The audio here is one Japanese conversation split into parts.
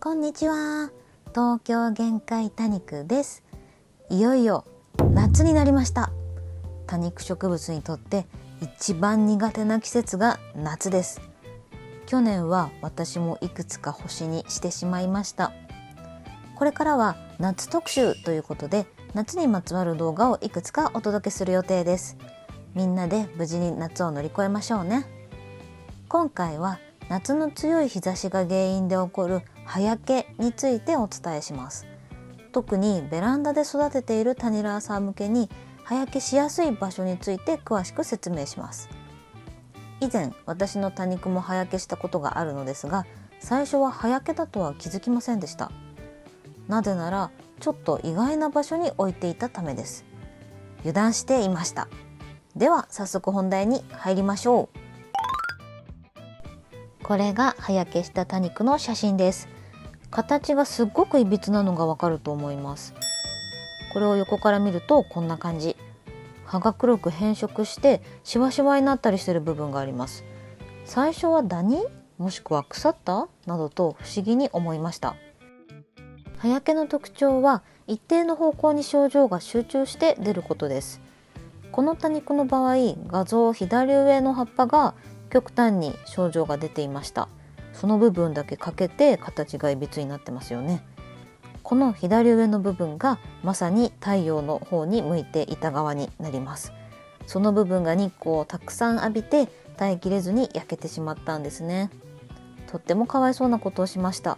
こんにちは。東京限界多肉です。いよいよ夏になりました。多肉植物にとって一番苦手な季節が夏です。去年は私もいくつか星にしてしまいました。これからは夏特集ということで、夏にまつわる動画をいくつかお届けする予定です。みんなで無事に夏を乗り越えましょうね。今回は夏の強い日差しが原因で起こる葉焼けについてお伝えします。特にベランダで育てているタニラーさん向けに葉焼けしやすい場所について詳しく説明します。以前私の多肉も葉焼けしたことがあるのですが、最初は葉焼けだとは気づきませんでした。なぜならちょっと意外な場所に置いていたためです。油断していました。では早速本題に入りましょう。これが葉焼けした多肉の写真です。形がすっごくいびつなのがわかると思います。これを横から見るとこんな感じ。葉が黒く変色してシワシワになったりしている部分があります。最初はダニもしくは腐ったなどと不思議に思いました。葉焼けの特徴は一定の方向に症状が集中して出ることです。この多肉の場合、画像左上の葉っぱが極端に症状が出ていました。その部分だけ欠けて形がいびつになってますよね。この左上の部分がまさに太陽の方に向いていた側になります。その部分が日光をたくさん浴びて耐えきれずに焼けてしまったんですね。とってもかわいそうなことをしました。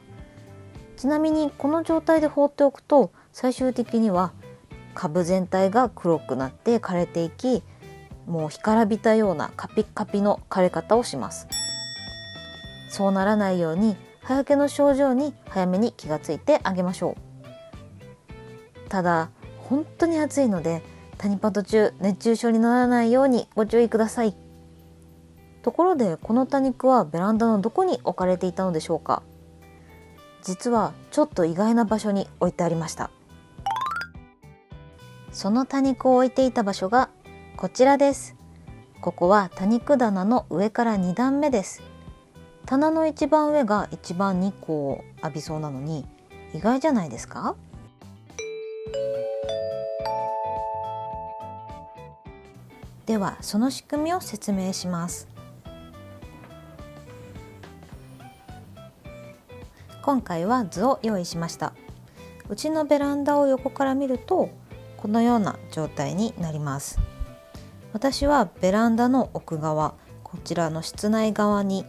ちなみにこの状態で放っておくと最終的には株全体が黒くなって枯れていき、もう干からびたようなカピッカピの枯れ方をします。そうならないように葉焼けの症状に早めに気がついてあげましょう。ただ本当に暑いのでタニパ途中熱中症にならないようにご注意ください。ところでこの多肉はベランダのどこに置かれていたのでしょうか。実はちょっと意外な場所に置いてありました。その多肉を置いていた場所がこちらです。ここは多肉棚の上から2段目です。棚の一番上が一番日光を浴びそうなのに意外じゃないですか？ではその仕組みを説明します。今回は図を用意しました。うちのベランダを横から見るとこのような状態になります。私はベランダの奥側、こちらの室内側に、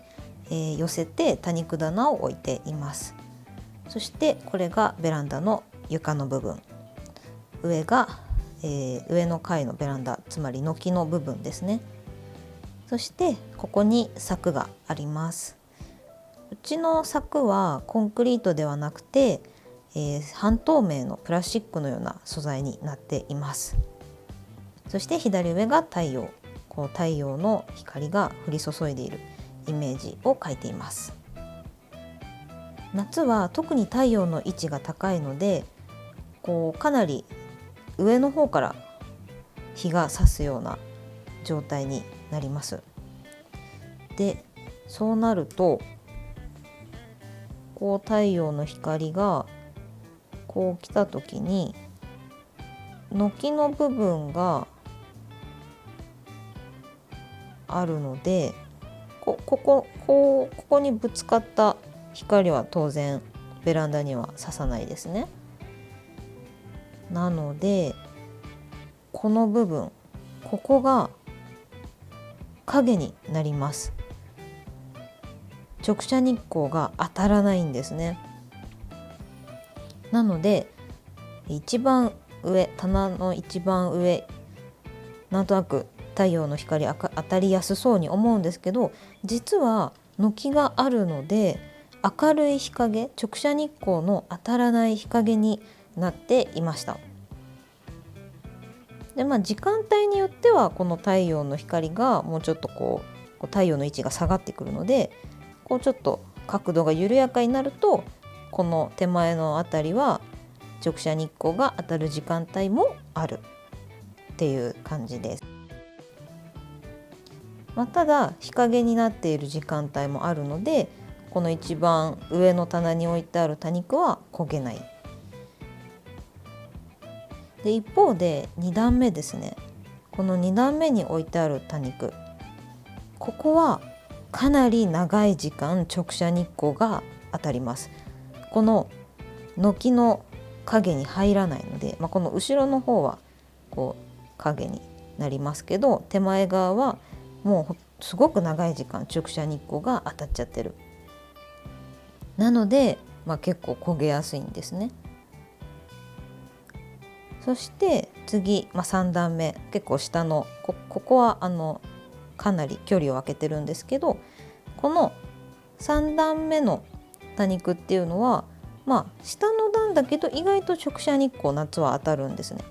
寄せて多肉棚を置いています。そしてこれがベランダの床の部分、上が、上の階のベランダ、つまり軒の部分ですね。そしてここに柵があります。うちの柵はコンクリートではなくて、半透明のプラスチックのような素材になっています。そして左上が太陽、こう太陽の光が降り注いでいるイメージを描いています。夏は特に太陽の位置が高いので、こうかなり上の方から日が差すような状態になります。で、そうなるとこう太陽の光がこう来た時に軒の部分があるので、ここにぶつかった光は当然ベランダには差さないですね。なのでこの部分、ここが影になります。直射日光が当たらないんですね。なので一番上、棚の一番上、なんとなく太陽の光当たりやすそうに思うんですけど、実は軒があるので明るい日陰、直射日光の当たらない日陰になっていました。で、時間帯によってはこの太陽の光がもうちょっとこう太陽の位置が下がってくるので、こうちょっと角度が緩やかになるとこの手前のあたりは直射日光が当たる時間帯もあるっていう感じです。ただ日陰になっている時間帯もあるので、この一番上の棚に置いてある多肉は焦げない。で一方で2段目ですね、この2段目に置いてある多肉、ここはかなり長い時間直射日光が当たります。この軒の影に入らないので、この後ろの方はこう影になりますけど、手前側はもうすごく長い時間直射日光が当たっちゃってる。なので、結構焦げやすいんですね。そして次、3段目、結構下の ここはかなり距離を空けてるんですけど、この3段目の多肉っていうのは下の段だけど意外と直射日光夏は当たるんですね。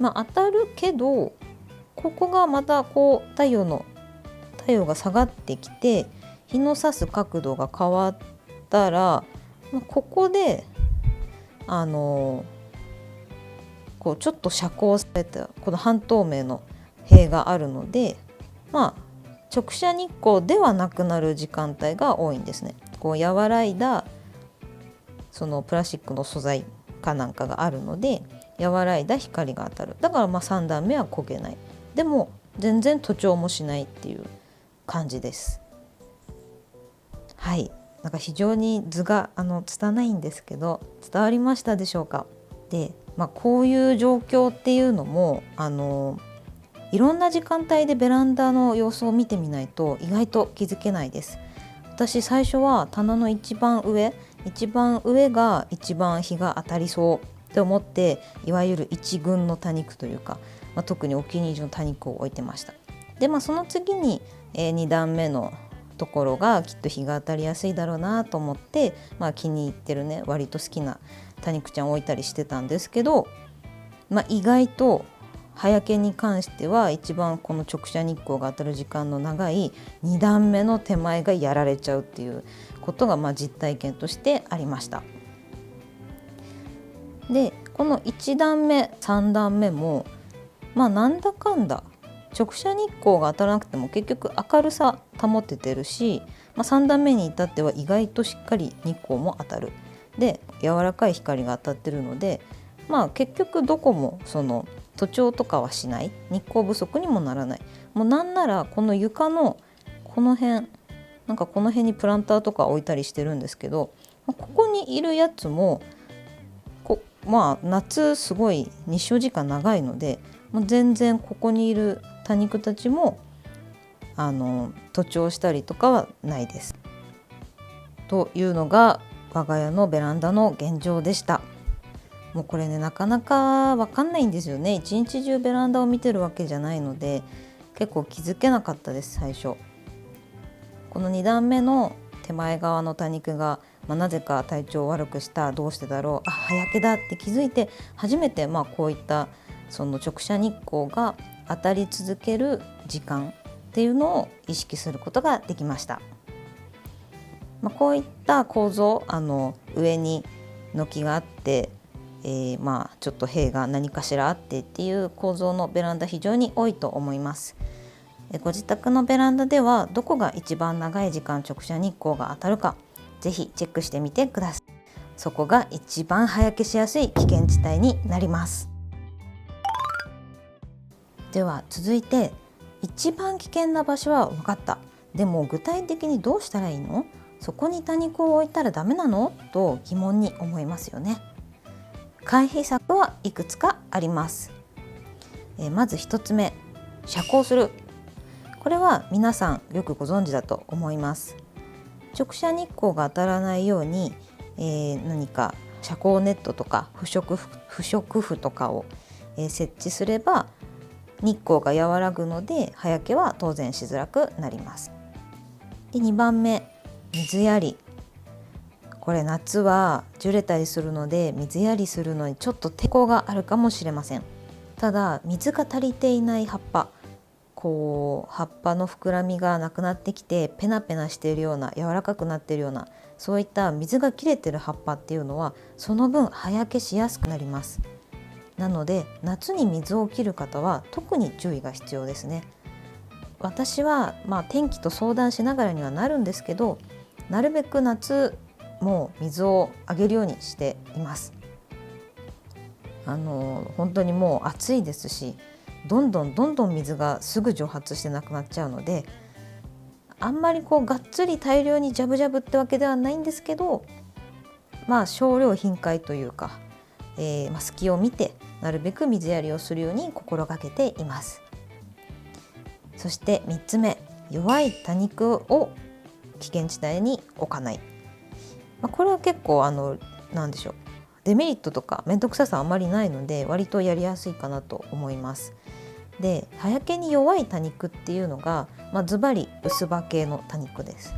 当たるけど、ここがまたこう太陽が下がってきて日の差す角度が変わったら、ここでこうちょっと遮光されたこの半透明の塀があるので、直射日光ではなくなる時間帯が多いんですね。こう和らいだそのプラスチックの素材かなんかがあるので和らいだ光が当たる。だから3段目は焦げない。でも全然徒長もしないっていう感じです。はい、なんか非常に図が拙いんですけど伝わりましたでしょうか。で、こういう状況っていうのもいろんな時間帯でベランダの様子を見てみないと意外と気づけないです。私最初は棚の一番上が一番日が当たりそうって思って、いわゆる一群の多肉というか、特にお気に入りの多肉を置いてました。でその次に、2段目のところがきっと日が当たりやすいだろうなと思って、気に入ってるね割と好きな多肉ちゃんを置いたりしてたんですけど、意外と葉焼けに関しては一番この直射日光が当たる時間の長い2段目の手前がやられちゃうっていうことが実体験としてありました。でこの1段目3段目もなんだかんだ直射日光が当たらなくても結局明るさ保ててるし、3段目に至っては意外としっかり日光も当たる。で柔らかい光が当たってるので、結局どこもその徒長とかはしない、日光不足にもならない。もうなんならこの床のこの辺この辺にプランターとか置いたりしてるんですけど、ここにいるやつも夏すごい日照時間長いので、全然ここにいる多肉たちも徒長したりとかはないです。というのが我が家のベランダの現状でした。もうこれねなかなかわかんないんですよね。一日中ベランダを見てるわけじゃないので結構気づけなかったです最初。この2段目の手前側の多肉が、なぜか体調を悪くした、どうしてだろう、葉焼けだって気づいて初めてこういったその直射日光が当たり続ける時間っていうのを意識することができました。こういった構造上に軒があって、ちょっと塀が何かしらあってっていう構造のベランダ非常に多いと思います。ご自宅のベランダではどこが一番長い時間直射日光が当たるかぜひチェックしてみてください。そこが一番葉焼けしやすい危険地帯になります。では続いて一番危険な場所は分かった。でも具体的にどうしたらいいの？そこに多肉を置いたらダメなの？と疑問に思いますよね。回避策はいくつかあります。まず1つ目、遮光する。これは皆さんよくご存知だと思います。直射日光が当たらないように、何か遮光ネットとか不織布とかを、設置すれば日光が和らぐので葉焼けは当然しづらくなります。で2番目、水やり。これ夏は樹れたりするので水やりするのにちょっと抵抗があるかもしれません。ただ水が足りていない葉っぱ、葉っぱの膨らみがなくなってきてペナペナしているような、柔らかくなっているような、そういった水が切れてる葉っぱっていうのはその分葉焼けしやすくなります。なので夏に水を切る方は特に注意が必要ですね。私は天気と相談しながらにはなるんですけど、なるべく夏も水をあげるようにしています。本当にもう暑いですし、どんどん水がすぐ蒸発してなくなっちゃうので、あんまりがっつり大量にジャブジャブってわけではないんですけど、少量頻回というか、隙を見てなるべく水やりをするように心がけています。そして3つ目、弱い多肉を危険地帯に置かない。これは結構なんでしょう、デメリットとか面倒くささあんまりないので割とやりやすいかなと思います。で、葉焼けに弱い多肉っていうのが、ズバリ薄葉系の多肉です。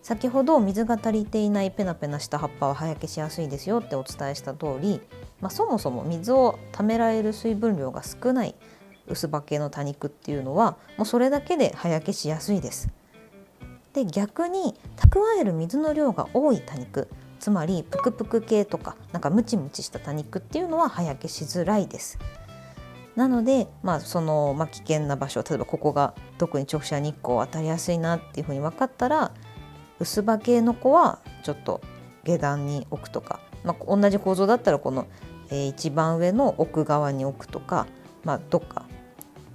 先ほど水が足りていないペナペナした葉っぱは葉焼けしやすいですよってお伝えした通り、そもそも水をためられる水分量が少ない薄葉系の多肉っていうのはもうそれだけで葉焼けしやすいです。で、逆に蓄える水の量が多い多肉、つまりプクプク系とかムチムチした多肉っていうのは葉焼けしづらいです。なので、その危険な場所、例えばここが特に直射日光当たりやすいなっていうふうに分かったら、薄葉系の子はちょっと下段に置くとか、同じ構造だったらこの、一番上の奥側に置くとか、どっか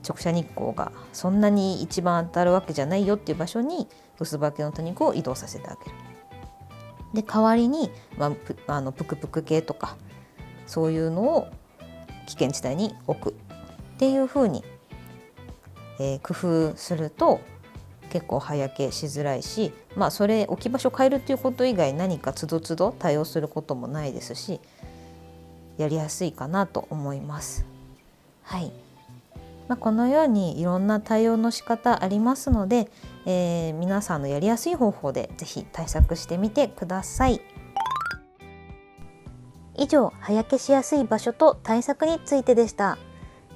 直射日光がそんなに一番当たるわけじゃないよっていう場所に薄葉系の多肉を移動させてあげる。で、代わりに、プクプク系とかそういうのを危険地帯に置くっていう風に、工夫すると結構葉焼けしづらいし、それ置き場所変えるっていうこと以外何かつどつど対応することもないですし、やりやすいかなと思います。はい。このようにいろんな対応の仕方ありますので、皆さんのやりやすい方法でぜひ対策してみてください。以上、葉焼けしやすい場所と対策についてでした。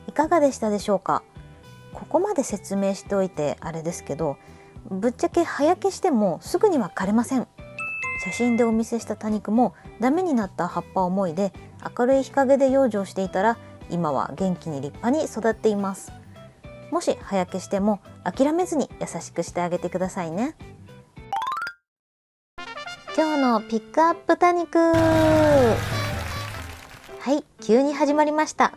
いかがでしたでしょうか。ここまで説明しておいてあれですけど、ぶっちゃけ葉焼けしてもすぐには枯れません。写真でお見せした多肉もダメになった葉っぱをもいで明るい日陰で養生していたら、今は元気に立派に育っています。もし葉焼けしても諦めずに優しくしてあげてくださいね。今日のピックアップ多肉、はい、急に始まりました。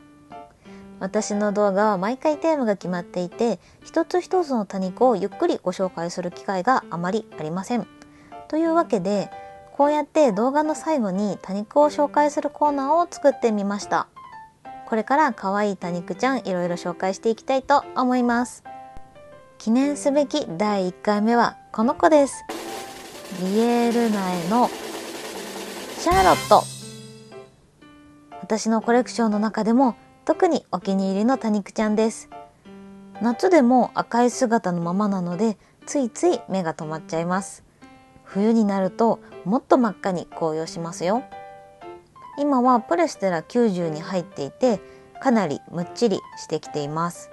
私の動画は毎回テーマが決まっていて、一つ一つの多肉をゆっくりご紹介する機会があまりありません。というわけで、こうやって動画の最後に多肉を紹介するコーナーを作ってみました。これから可愛い多肉ちゃんいろいろ紹介していきたいと思います。記念すべき第1回目はこの子です。リエール苗のシャーロット。私のコレクションの中でも特にお気に入りの多肉ちゃんです。夏でも赤い姿のままなのでついつい目が止まっちゃいます。冬になるともっと真っ赤に紅葉しますよ。今はプレステラ90に入っていて、かなりむっちりしてきています。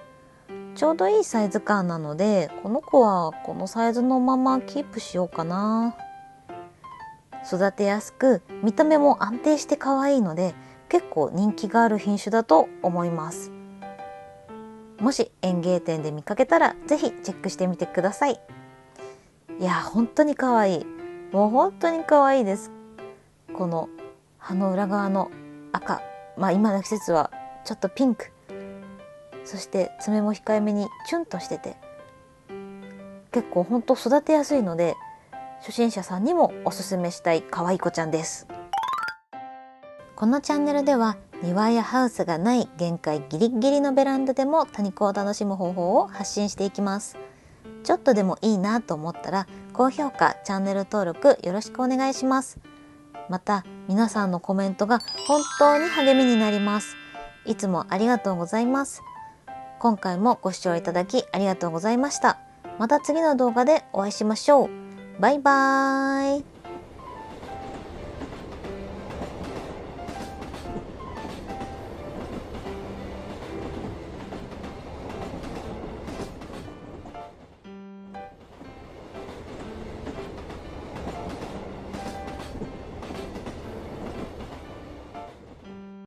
ちょうどいいサイズ感なので、この子はこのサイズのままキープしようかな。育てやすく見た目も安定して可愛いので結構人気がある品種だと思います。もし園芸店で見かけたらぜひチェックしてみてください。いや、本当に可愛い。もう本当に可愛いです。この葉の裏側の赤、今の季節はちょっとピンク、そして爪も控えめにチュンとしてて、結構本当育てやすいので初心者さんにもおすすめしたい可愛い子ちゃんです。このチャンネルでは庭やハウスがない限界ギリギリのベランダでも多肉を楽しむ方法を発信していきます。ちょっとでもいいなと思ったら高評価、チャンネル登録よろしくお願いします。また皆さんのコメントが本当に励みになります。いつもありがとうございます。今回もご視聴いただきありがとうございました。また次の動画でお会いしましょう。バイバーイ。